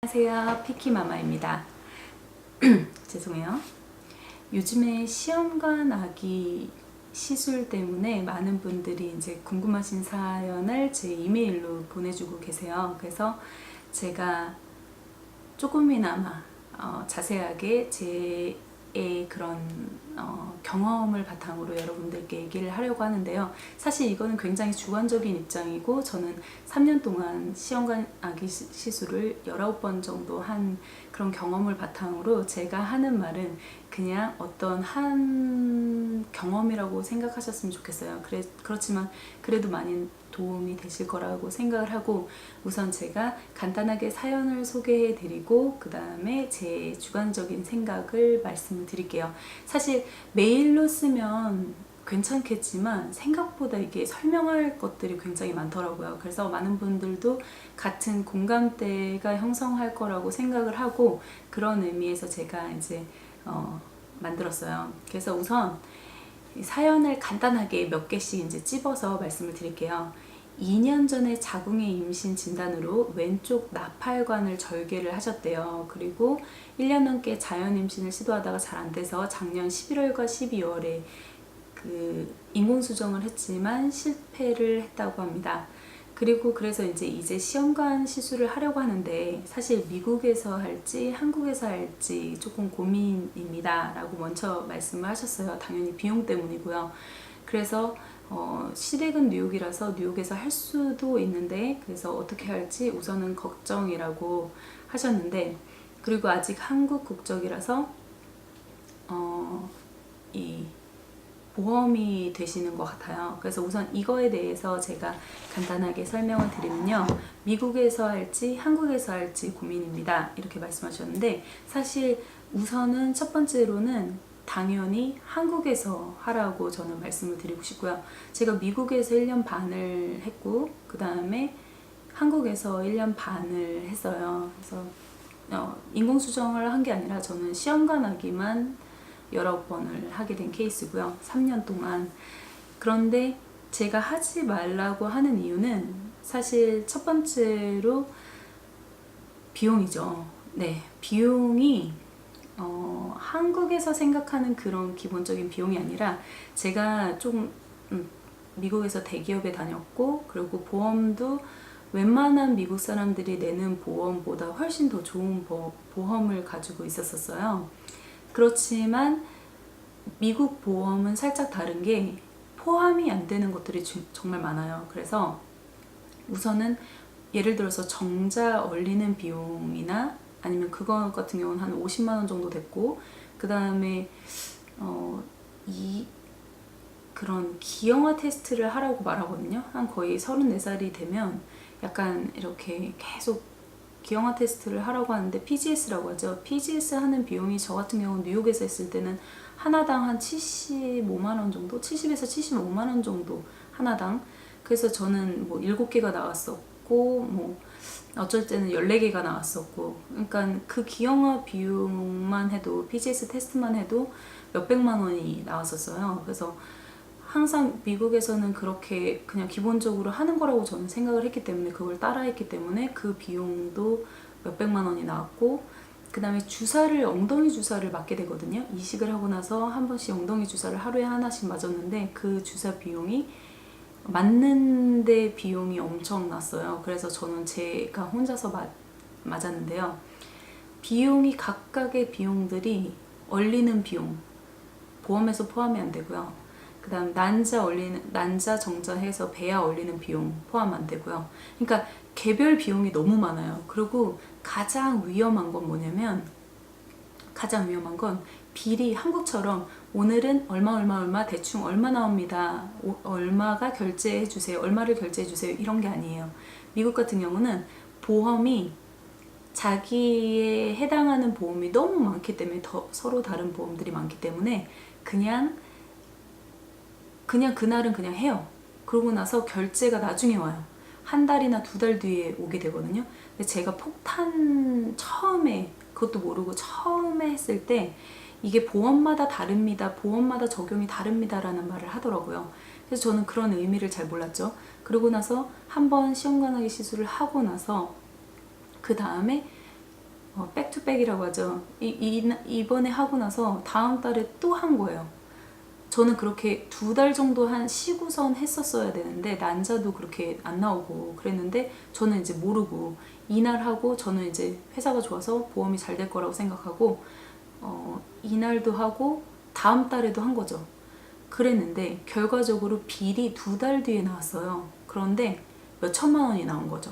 안녕하세요, 피키마마입니다. 죄송해요. 요즘에 시험관 아기 시술 때문에 많은 분들이 이제 궁금하신 사연을 제 이메일로 보내주고 계세요. 그래서 제가 조금이나마 자세하게 제 그런 경험을 바탕으로 여러분들께 얘기를 하려고 하는데요. 사실 이거는 굉장히 주관적인 입장이고, 저는 3년 동안 시험관 아기 시술을 19번 정도 한 그런 경험을 바탕으로 제가 하는 말은 그냥 어떤 한 경험이라고 생각하셨으면 좋겠어요. 그렇지만 그래도 많이 도움이 되실 거라고 생각을 하고, 우선 제가 간단하게 사연을 소개해 드리고 그 다음에 제 주관적인 생각을 말씀을 드릴게요. 사실 메일로 쓰면 괜찮겠지만 생각보다 이게 설명할 것들이 굉장히 많더라고요. 그래서 많은 분들도 같은 공감대가 형성할 거라고 생각을 하고, 그런 의미에서 제가 이제 만들었어요. 그래서 우선 사연을 간단하게 몇 개씩 이제 찝어서 말씀을 드릴게요. 2년 전에 자궁의 임신 진단으로 왼쪽 나팔관을 절개를 하셨대요. 그리고 1년 넘게 자연 임신을 시도하다가 잘 안 돼서 작년 11월과 12월에 그 인공수정을 했지만 실패를 했다고 합니다. 그리고 그래서 이제 시험관 시술을 하려고 하는데, 사실 미국에서 할지 한국에서 할지 조금 고민입니다 라고 먼저 말씀을 하셨어요. 당연히 비용 때문이고요. 그래서 시댁은 뉴욕이라서 뉴욕에서 할 수도 있는데, 그래서 어떻게 할지 우선은 걱정이라고 하셨는데, 그리고 아직 한국 국적이라서 이 보험이 되시는 것 같아요. 그래서 우선 이거에 대해서 제가 간단하게 설명을 드리면요, 미국에서 할지 한국에서 할지 고민입니다 이렇게 말씀하셨는데, 사실 우선은 첫 번째로는 당연히 한국에서 하라고 저는 말씀을 드리고 싶고요. 제가 미국에서 1년 반을 했고 그 다음에 한국에서 1년 반을 했어요. 그래서 인공수정을 한 게 아니라 저는 시험관 아기만 여러 번을 하게 된 케이스고요. 3년 동안. 그런데 제가 하지 말라고 하는 이유는 사실 첫 번째로 비용이죠. 네, 비용이 한국에서 생각하는 그런 기본적인 비용이 아니라, 제가 좀 미국에서 대기업에 다녔고, 그리고 보험도 웬만한 미국 사람들이 내는 보험보다 훨씬 더 좋은 보험을 가지고 있었어요. 그렇지만 미국 보험은 살짝 다른 게 포함이 안 되는 것들이 정말 많아요. 그래서 우선은 예를 들어서 정자 얼리는 비용이나 아니면 그거 같은 경우는 한 50만 원 정도 됐고, 그 다음에 그런 기형아 테스트를 하라고 말하거든요. 한 거의 34살이 되면 약간 이렇게 계속 기형아 테스트를 하라고 하는데, PGS라고 하죠. PGS 하는 비용이 저 같은 경우는 뉴욕에서 했을 때는 하나당 한 75만 원 정도? 70에서 75만 원 정도 하나당. 그래서 저는 뭐 7개가 나왔었고, 뭐 어쩔 때는 14개가 나왔었고, 그러니까 그 기형아 비용만 해도, PGS 테스트만 해도 몇백만 원이 나왔었어요. 그래서 항상 미국에서는 그렇게 그냥 기본적으로 하는 거라고 저는 생각을 했기 때문에, 그걸 따라 했기 때문에 그 비용도 몇백만 원이 나왔고, 그 다음에 엉덩이 주사를 맞게 되거든요. 이식을 하고 나서 한 번씩 엉덩이 주사를 하루에 하나씩 맞았는데, 그 주사 비용이 맞는데 비용이 엄청 났어요. 그래서 저는 제가 혼자서 맞았는데요. 비용이, 각각의 비용들이 얼리는 비용, 보험에서 포함이 안 되고요. 그 다음 난자 정자해서 배아 얼리는 비용 포함 안 되고요. 그러니까 개별 비용이 너무 많아요. 그리고 가장 위험한 건 뭐냐면, 가장 위험한 건 비리, 한국처럼 오늘은 얼마 대충 얼마 나옵니다, 얼마가 결제해 주세요, 얼마를 결제해 주세요, 이런 게 아니에요. 미국 같은 경우는 보험이 자기에 해당하는 보험이 너무 많기 때문에, 서로 다른 보험들이 많기 때문에 그냥 그날은 그냥 해요. 그러고 나서 결제가 나중에 와요. 한 달이나 2달 뒤에 오게 되거든요. 근데 제가 폭탄 처음에, 그것도 모르고 처음에 했을 때 이게 보험마다 다릅니다, 보험마다 적용이 다릅니다 라는 말을 하더라고요. 그래서 저는 그런 의미를 잘 몰랐죠. 그러고 나서 한번 시험관하기 시술을 하고 나서 그 다음에 백투백이라고 하죠. 이번에 하고 나서 다음 달에 또 한 거예요. 저는 그렇게 2달 정도 한 쉬고선 했었어야 되는데 난자도 그렇게 안 나오고 그랬는데 저는 이제 모르고 이날 하고 저는 이제 회사가 좋아서 보험이 잘 될 거라고 생각하고 이날도 하고 다음 달에도 한 거죠. 그랬는데 결과적으로 빌이 2달 뒤에 나왔어요. 그런데 몇 천만 원이 나온 거죠.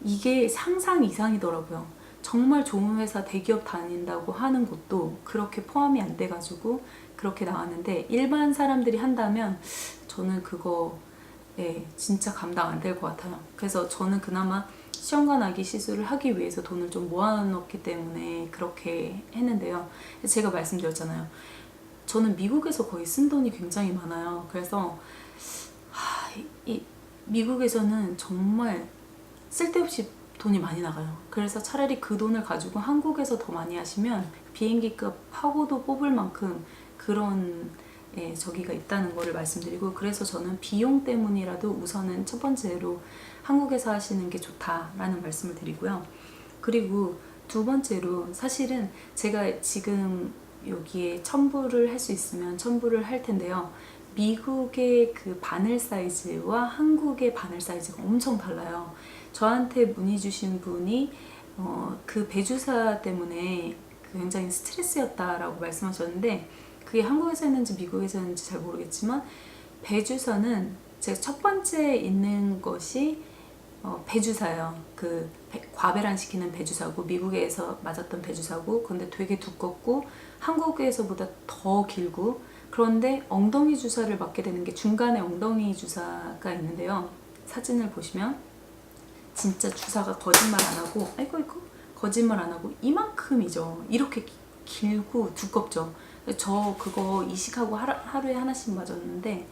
이게 상상 이상이더라고요. 정말 좋은 회사 대기업 다닌다고 하는 곳도 그렇게 포함이 안 돼가지고 그렇게 나왔는데 일반 사람들이 한다면 저는 그거 진짜 감당 안 될 것 같아요. 그래서 저는 그나마 시험관 아기 시술을 하기 위해서 돈을 좀 모아놓기 때문에 그렇게 했는데요. 제가 말씀드렸잖아요. 저는 미국에서 거의 쓴 돈이 굉장히 많아요. 그래서 미국에서는 정말 쓸데없이 돈이 많이 나가요. 그래서 차라리 그 돈을 가지고 한국에서 더 많이 하시면 비행기값 하고도 뽑을 만큼 그런 저기가 있다는 거를 말씀드리고, 그래서 저는 비용 때문이라도 우선은 첫 번째로 한국에서 하시는 게 좋다라는 말씀을 드리고요. 그리고 두 번째로 사실은 제가 지금 여기에 첨부를 할 수 있으면 첨부를 할 텐데요. 미국의 그 바늘 사이즈와 한국의 바늘 사이즈가 엄청 달라요. 저한테 문의 주신 분이 그 배주사 때문에 굉장히 스트레스였다라고 말씀하셨는데, 그게 한국에서 했는지 미국에서 했는지 잘 모르겠지만 배주사는 제가 첫 번째 있는 것이 배주사예요. 그 과배란 시키는 배주사고 미국에서 맞았던 배주사고, 근데 되게 두껍고 한국에서보다 더 길고, 그런데 엉덩이 주사를 맞게 되는 게 중간에 엉덩이 주사가 있는데요. 사진을 보시면 진짜 주사가 거짓말 안 하고 거짓말 안 하고 이만큼이죠. 이렇게 길고 두껍죠. 저 그거 이식하고 하루에 하나씩 맞았는데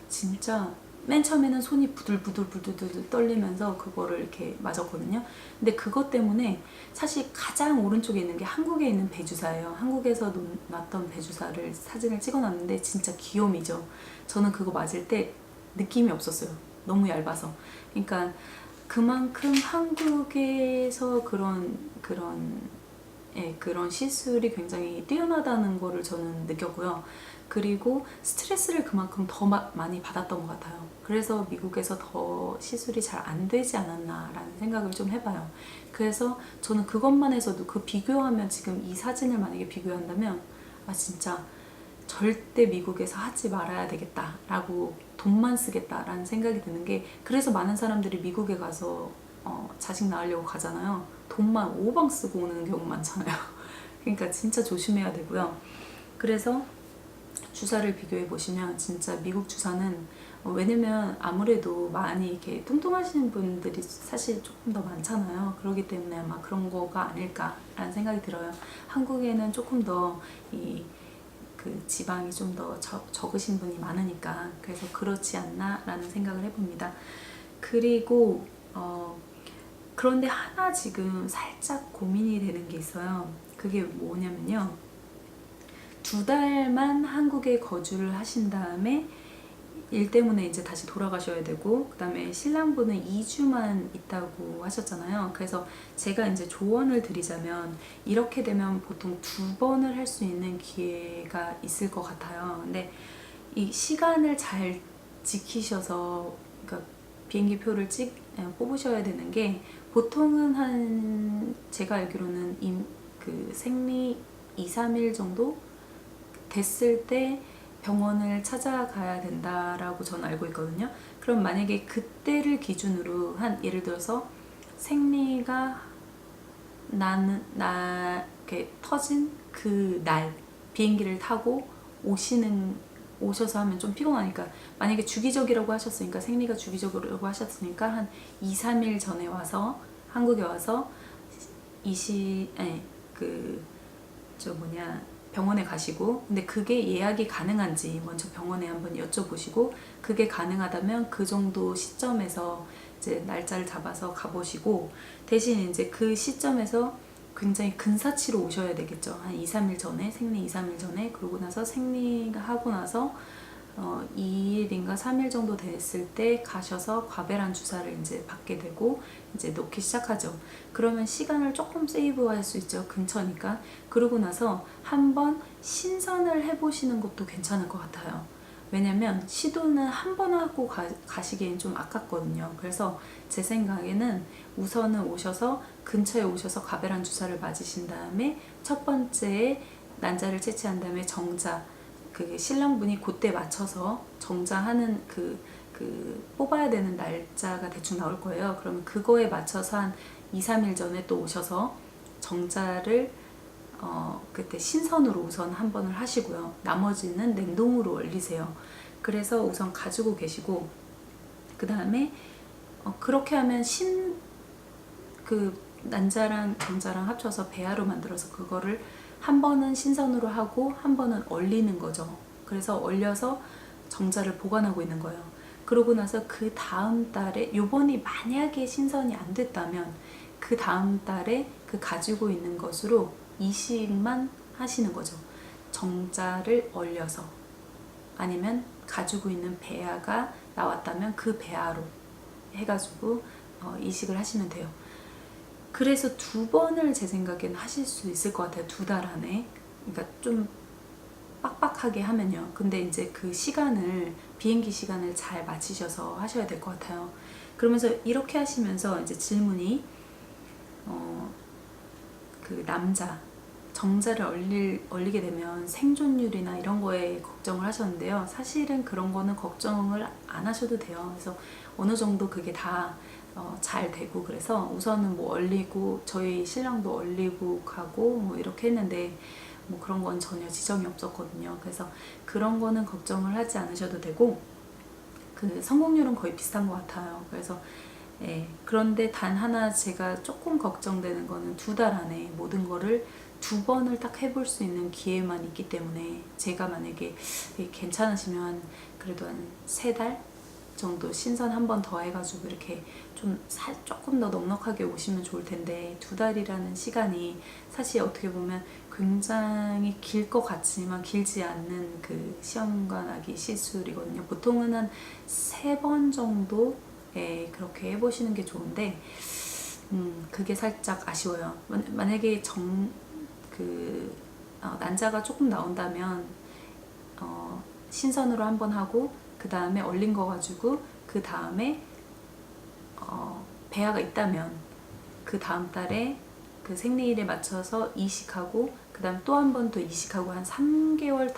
진짜 맨 처음에는 손이 부들부들 떨리면서 그거를 이렇게 맞았거든요. 근데 그것 때문에 사실 가장 오른쪽에 있는 게 한국에 있는 배주사예요. 한국에서 놨던 배주사를 사진을 찍어놨는데 진짜 귀요미죠. 저는 그거 맞을 때 느낌이 없었어요. 너무 얇아서. 그러니까 그만큼 한국에서 그런 시술이 굉장히 뛰어나다는 거를 저는 느꼈고요. 그리고 스트레스를 그만큼 더 많이 받았던 것 같아요. 그래서 미국에서 더 시술이 잘 안 되지 않았나라는 생각을 좀 해봐요. 그래서 저는 그것만 해서도 그 비교하면 지금 이 사진을 만약에 비교한다면 진짜 절대 미국에서 하지 말아야 되겠다라고 돈만 쓰겠다라는 생각이 드는 게, 그래서 많은 사람들이 미국에 가서 자식 낳으려고 가잖아요. 돈만 오방 쓰고 오는 경우 많잖아요. 그러니까 진짜 조심해야 되고요. 그래서 주사를 비교해 보시면 진짜 미국 주사는 왜냐면 아무래도 많이 이렇게 뚱뚱하시는 분들이 사실 조금 더 많잖아요. 그렇기 때문에 아마 그런 거가 아닐까라는 생각이 들어요. 한국에는 조금 더 그 지방이 좀 더 적으신 분이 많으니까 그래서 그렇지 않나라는 생각을 해봅니다. 그리고 그런데 하나 지금 살짝 고민이 되는 게 있어요. 그게 뭐냐면요. 2달만 한국에 거주를 하신 다음에 일 때문에 이제 다시 돌아가셔야 되고, 그 다음에 신랑분은 2주만 있다고 하셨잖아요. 그래서 제가 이제 조언을 드리자면 이렇게 되면 보통 2번을 할 수 있는 기회가 있을 것 같아요. 근데 이 시간을 잘 지키셔서 그러니까 비행기 표를 뽑으셔야 되는 게, 보통은 제가 알기로는 그 생리 2-3일 정도 됐을 때 병원을 찾아가야 된다라고 저는 알고 있거든요. 그럼 만약에 그때를 기준으로 예를 들어서 생리가 이렇게 터진 그 날 비행기를 타고 오셔서 하면 좀 피곤하니까, 만약에 주기적이라고 하셨으니까 생리가 주기적이라고 하셨으니까 한 2-3일 전에 와서 한국에 와서 병원에 가시고, 근데 그게 예약이 가능한지 먼저 병원에 한번 여쭤보시고, 그게 가능하다면 그 정도 시점에서 이제 날짜를 잡아서 가보시고, 대신 이제 그 시점에서 굉장히 근사치로 오셔야 되겠죠. 한 2-3일 전에, 생리 2-3일 전에, 그러고 나서 생리가 하고 나서 2일인가 3일 정도 됐을 때 가셔서 과배란 주사를 이제 받게 되고 이제 놓기 시작하죠. 그러면 시간을 조금 세이브할 수 있죠. 근처니까. 그러고 나서 한번 신선을 해보시는 것도 괜찮을 것 같아요. 왜냐면 시도는 한 번 하고 가시기엔 좀 아깝거든요. 그래서 제 생각에는 우선은 오셔서 근처에 오셔서 과배란 주사를 맞으신 다음에 첫 번째에 난자를 채취한 다음에 정자, 그 신랑분이 그때 맞춰서 정자하는 그 뽑아야 되는 날짜가 대충 나올 거예요. 그러면 그거에 맞춰서 한 2, 3일 전에 또 오셔서 정자를 그때 신선으로 우선 한 번을 하시고요. 나머지는 냉동으로 얼리세요. 그래서 우선 가지고 계시고 그 다음에 그렇게 하면 그 난자랑 정자랑 합쳐서 배아로 만들어서 그거를 한 번은 신선으로 하고 한 번은 얼리는 거죠. 그래서 얼려서 정자를 보관하고 있는 거예요. 그러고 나서 그 다음 달에 요번이 만약에 신선이 안 됐다면 그 다음 달에 그 가지고 있는 것으로 이식만 하시는 거죠. 정자를 얼려서 아니면 가지고 있는 배아가 나왔다면 그 배아로 해가지고 이식을 하시면 돼요. 그래서 2번을 제 생각에는 하실 수 있을 것 같아요. 2달 안에. 그러니까 좀 빡빡하게 하면요. 근데 이제 그 시간을, 비행기 시간을 잘 맞추셔서 하셔야 될 것 같아요. 그러면서 이렇게 하시면서 이제 질문이 그 남자 정자를 얼리게 되면 생존율이나 이런 거에 걱정을 하셨는데요. 사실은 그런 거는 걱정을 안 하셔도 돼요. 그래서 어느 정도 그게 다 잘 되고, 그래서 우선은 뭐 얼리고 저희 신랑도 얼리고 가고 뭐 이렇게 했는데 뭐 그런 건 전혀 지정이 없었거든요. 그래서 그런 거는 걱정을 하지 않으셔도 되고, 그 성공률은 거의 비슷한 것 같아요. 그래서 그런데 단 하나 제가 조금 걱정되는 거는 2달 안에 모든 거를 2번을 딱 해볼 수 있는 기회만 있기 때문에, 제가 만약에 괜찮으시면 그래도 한 3달 정도 신선 한 번 더 해가지고 이렇게 좀 조금 더 넉넉하게 오시면 좋을 텐데, 2달이라는 시간이 사실 어떻게 보면 굉장히 길 것 같지만 길지 않는 그 시험관 아기 시술이거든요. 보통은 한 3번 정도 그렇게 해보시는 게 좋은데, 그게 살짝 아쉬워요. 만약에 난자가 조금 나온다면 신선으로 한 번 하고 그 다음에 얼린 거 가지고 그 다음에 배아가 있다면 그 다음 달에 그 생리일에 맞춰서 이식하고 그 다음 또 한 번 또 이식하고 한 3개월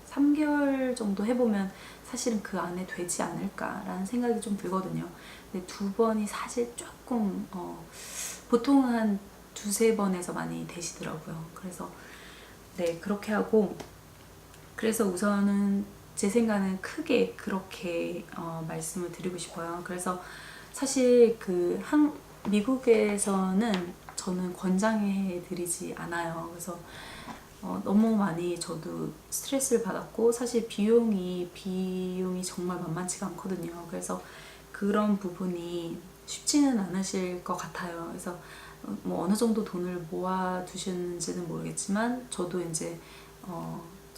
3개월 정도 해보면 사실은 그 안에 되지 않을까라는 생각이 좀 들거든요. 근데 2번이 사실 조금 보통은 한 2-3번에서 많이 되시더라고요. 그래서 그렇게 하고, 그래서 우선은 제 생각은 크게 그렇게 말씀을 드리고 싶어요. 그래서 사실 미국에서는 저는 권장해 드리지 않아요. 그래서 너무 많이 저도 스트레스를 받았고, 사실 비용이 정말 만만치가 않거든요. 그래서 그런 부분이 쉽지는 않으실 것 같아요. 그래서 뭐 어느 정도 돈을 모아 두셨는지는 모르겠지만 저도 이제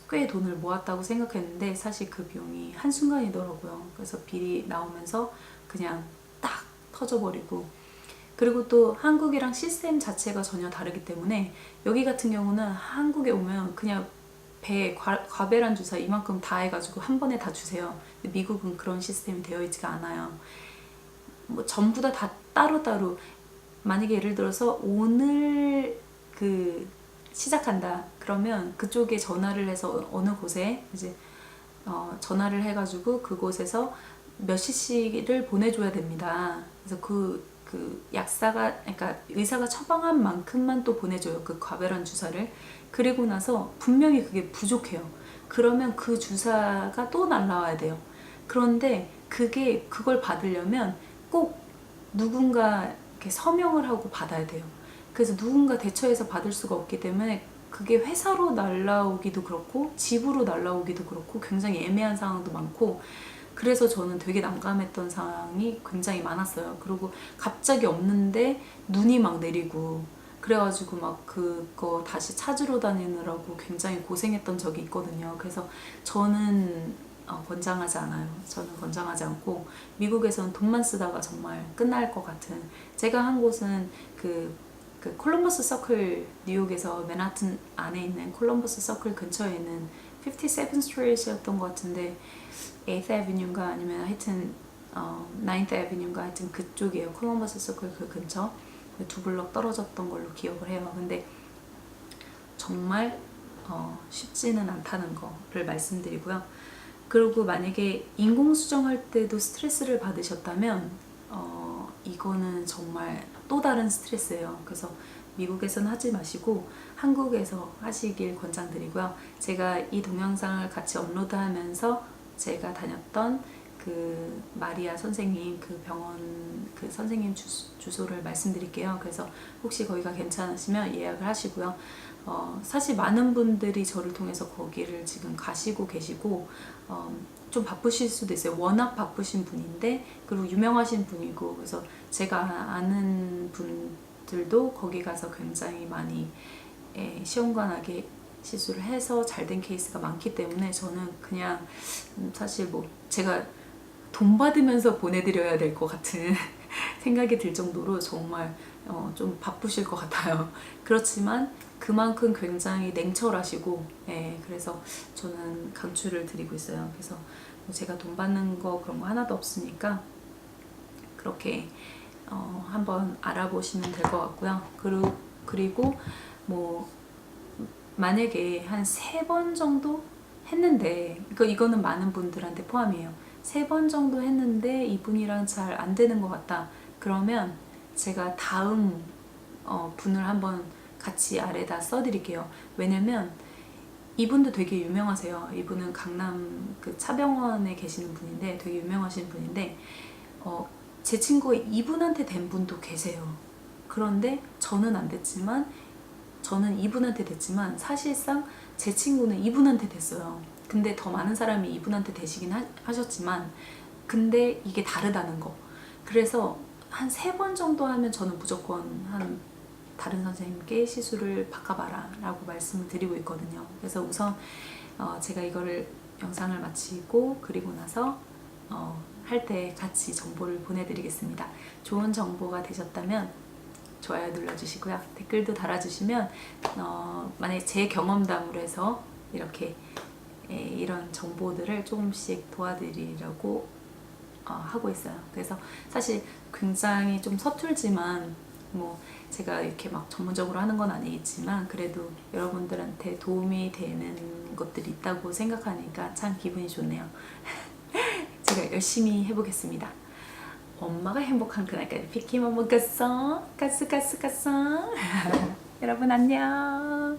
꽤 돈을 모았다고 생각했는데 사실 그 비용이 한순간이더라고요. 그래서 비리 나오면서 그냥 딱 터져버리고, 그리고 또 한국이랑 시스템 자체가 전혀 다르기 때문에 여기 같은 경우는 한국에 오면 그냥 과배란 주사 이만큼 다 해가지고 한 번에 다 주세요. 근데 미국은 그런 시스템이 되어 있지가 않아요. 뭐 전부 다 따로따로, 만약에 예를 들어서 오늘 시작한다 그러면 그쪽에 전화를 해서 어느 곳에 이제 전화를 해가지고 그곳에서 몇 cc를 보내줘야 됩니다. 그래서 그 약사가, 그러니까 의사가 처방한 만큼만 또 보내줘요. 그 과배란 주사를. 그리고 나서 분명히 그게 부족해요. 그러면 그 주사가 또 날라와야 돼요. 그런데 그걸 받으려면 꼭 누군가 이렇게 서명을 하고 받아야 돼요. 그래서 누군가 대처해서 받을 수가 없기 때문에 그게 회사로 날라오기도 그렇고 집으로 날라오기도 그렇고 굉장히 애매한 상황도 많고, 그래서 저는 되게 난감했던 상황이 굉장히 많았어요. 그리고 갑자기 없는데 눈이 막 내리고 그래가지고 막 그거 다시 찾으러 다니느라고 굉장히 고생했던 적이 있거든요. 그래서 저는 권장하지 않아요. 저는 권장하지 않고 미국에서는 돈만 쓰다가 정말 끝날 것 같은, 제가 한 곳은 그 콜럼버스 서클, 뉴욕에서 맨하튼 안에 있는 콜럼버스 서클 근처에 있는 57th 스트리트였던 것 같은데 8th Avenue인가 아니면 하여튼 9th Avenue인가 하여튼 그쪽이에요. 콜럼버스 서클 그 근처 2블럭 떨어졌던 걸로 기억을 해요. 근데 정말 쉽지는 않다는 거를 말씀드리고요. 그리고 만약에 인공수정할 때도 스트레스를 받으셨다면 이거는 정말 또 다른 스트레스예요. 그래서 미국에서는 하지 마시고 한국에서 하시길 권장드리고요. 제가 이 동영상을 같이 업로드하면서 제가 다녔던 그 마리아 선생님 그 병원 그 선생님 주소를 말씀드릴게요. 그래서 혹시 거기가 괜찮으시면 예약을 하시고요. 사실 많은 분들이 저를 통해서 거기를 지금 가시고 계시고 좀 바쁘실 수도 있어요. 워낙 바쁘신 분인데 그리고 유명하신 분이고 그래서 제가 아는 분들도 거기 가서 굉장히 많이 시험관하게 시술을 해서 잘 된 케이스가 많기 때문에 저는 그냥 사실 뭐 제가 돈 받으면서 보내드려야 될 것 같은 생각이 들 정도로 정말 좀 바쁘실 것 같아요. 그렇지만 그만큼 굉장히 냉철하시고 그래서 저는 강추를 드리고 있어요. 그래서 제가 돈 받는 거 그런 거 하나도 없으니까 그렇게 한번 알아보시면 될 것 같고요. 그리고 뭐 만약에 한 3번 정도 했는데 이거는 많은 분들한테 포함이에요. 3번 정도 했는데 이분이랑 잘 안 되는 것 같다. 그러면 제가 다음 분을 한번 같이 아래다 써드릴게요. 왜냐면 이분도 되게 유명하세요. 이분은 강남 그 차병원에 계시는 분인데 되게 유명하신 분인데 제 친구가 이분한테 된 분도 계세요. 그런데 저는 안 됐지만 저는 이분한테 됐지만 사실상 제 친구는 이분한테 됐어요. 근데 더 많은 사람이 이분한테 되시긴 하셨지만 근데 이게 다르다는 거. 그래서 한 3번 정도 하면 저는 무조건 한 다른 선생님께 시술을 바꿔봐라 라고 말씀을 드리고 있거든요. 그래서 우선 제가 이거를 영상을 마치고 그리고 나서 할 때 같이 정보를 보내드리겠습니다. 좋은 정보가 되셨다면 좋아요 눌러주시고요. 댓글도 달아주시면 만약에 제 경험담으로 해서 이렇게 이런 정보들을 조금씩 도와드리려고 하고 있어요. 그래서 사실 굉장히 좀 서툴지만 뭐 제가 이렇게 막 전문적으로 하는 건 아니지만 그래도 여러분들한테 도움이 되는 것들이 있다고 생각하니까 참 기분이 좋네요. 제가 열심히 해보겠습니다. 엄마가 행복한 그날까지 피키 못 먹겠어. 가스. 여러분 안녕.